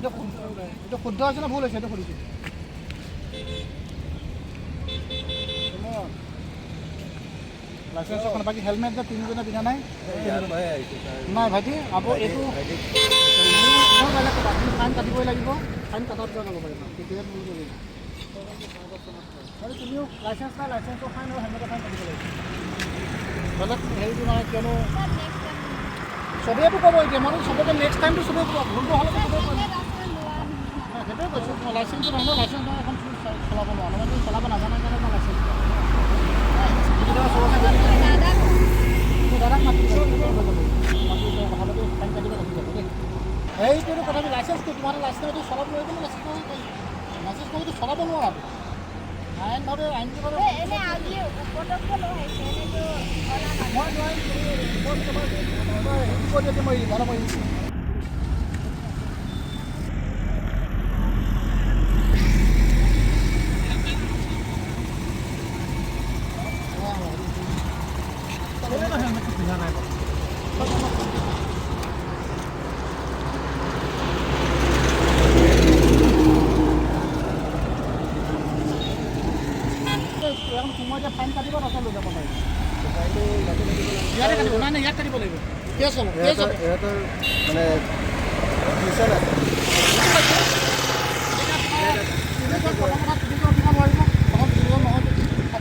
এইটো শুদ্ধ হৈছে না ভুল হৈছে এইটো সুধিছোঁ লাইচেন্সখন বাকী হেলমেট যে তিনিজনে পিন্ধা নাই নাই ভাইটি আকৌ এইটো ফাইন কাটিবই লাগিব ফাইন কটাৰ পিছত ল'ব পাৰিব তেতিয়াহে তুমিও লাইচেন্স নাই লাইচেন্সৰ ফাইন আৰু হেলমেটৰ ফাইন কাটিব লাগিব বেলেগ হেৰিটো নহয় কিয়নো চবেইতো ক'ব এতিয়া মানে চবকে নেক্সট টাইমটো চবেই ক'ব ভুলটো হ'লে চবেই ক'ব সেইটোৱে কৈছোঁ মই লাইচেন্সটো নহয় লাইচেন্স নহয় এখন চলাব নোৱাৰোঁ মানে চলাব নাজানাৰ কাৰণে মই লাইচেন্স দাদাক মাতি কথা পাতি ফাইন কাটিব লাগি যাব দেই সেইটোতো কথাটো লাইচেন্সটো তোমাৰ লাইচেন্সটো চলাব নোৱাৰিব লাইচেন্স কৰিতো চলাব নোৱাৰা আইনভাৱে আইনভাৱে মই নোৱাৰিম মই জানো মই সময় যে ফাইন কাটিব তাৰপিছত লৈ যাব পাৰিব ইয়াতে কাটিব নাই নাই ইয়াত কাটিব লাগিব কেছ হ'ব মানে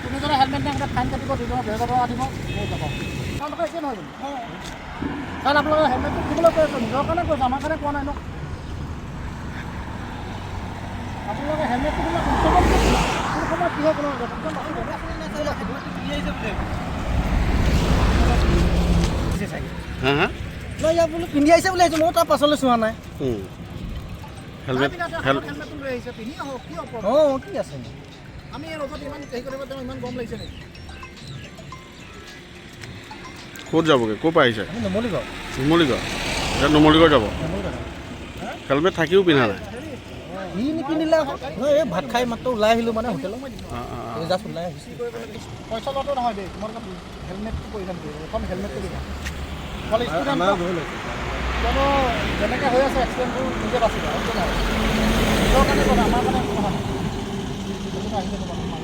তুমি যদি হেলমেট নাই ফাইন কাটিব দুজনৰ 2000 টকা দিব লৈ যাব আপোনালোকে একে নহয় জানো কাৰণ আপোনালোকে হেলমেটটো দিবলৈ কৈ আছোঁ নিজৰ কাৰণে কৈছোঁ আমাৰ কাৰণে কোৱা নাই ন আপোনালোকে হেলমেটটো দিলে সময়ত কি হয় বোলো পিন্ধি আহিছে বুলি আহিছোঁ মই তাৰ পাছলৈ চোৱা নাই হেলমেটটো লৈ আহিছে পিন্ধি আহক কি অঁ কি আছে আমি এই ৰ'দত ইমান হেৰি কৰিব তেওঁ ইমান গৰম লাগিছে নেকি ক'ত যাবগৈ ক'ৰ পৰা আহিছে নুমলীগড় এতিয়া নুমলীগড় যাব হেলমেট থাকিও পিন্ধা নাই ই নিপিন্ধিলে এই ভাত খাই মাত্ৰ ওলাই আহিলোঁ মানে হোটেলত জাষ্ট ওলাই আহিছোঁ পইচা লোৱাটো নহয় দেই তোমালোকে হেলমেটটো পৰিধান কৰিব এখন হেলমেটটো দিবা অকল ষ্টুডেণ্ট কিয়নো যেনেকৈ হৈ আছে এক্সিডেণ্টটো নিজে বাচিবা নিজৰ কাৰণে কথা আমাৰ কাৰণে নহয় আহিলে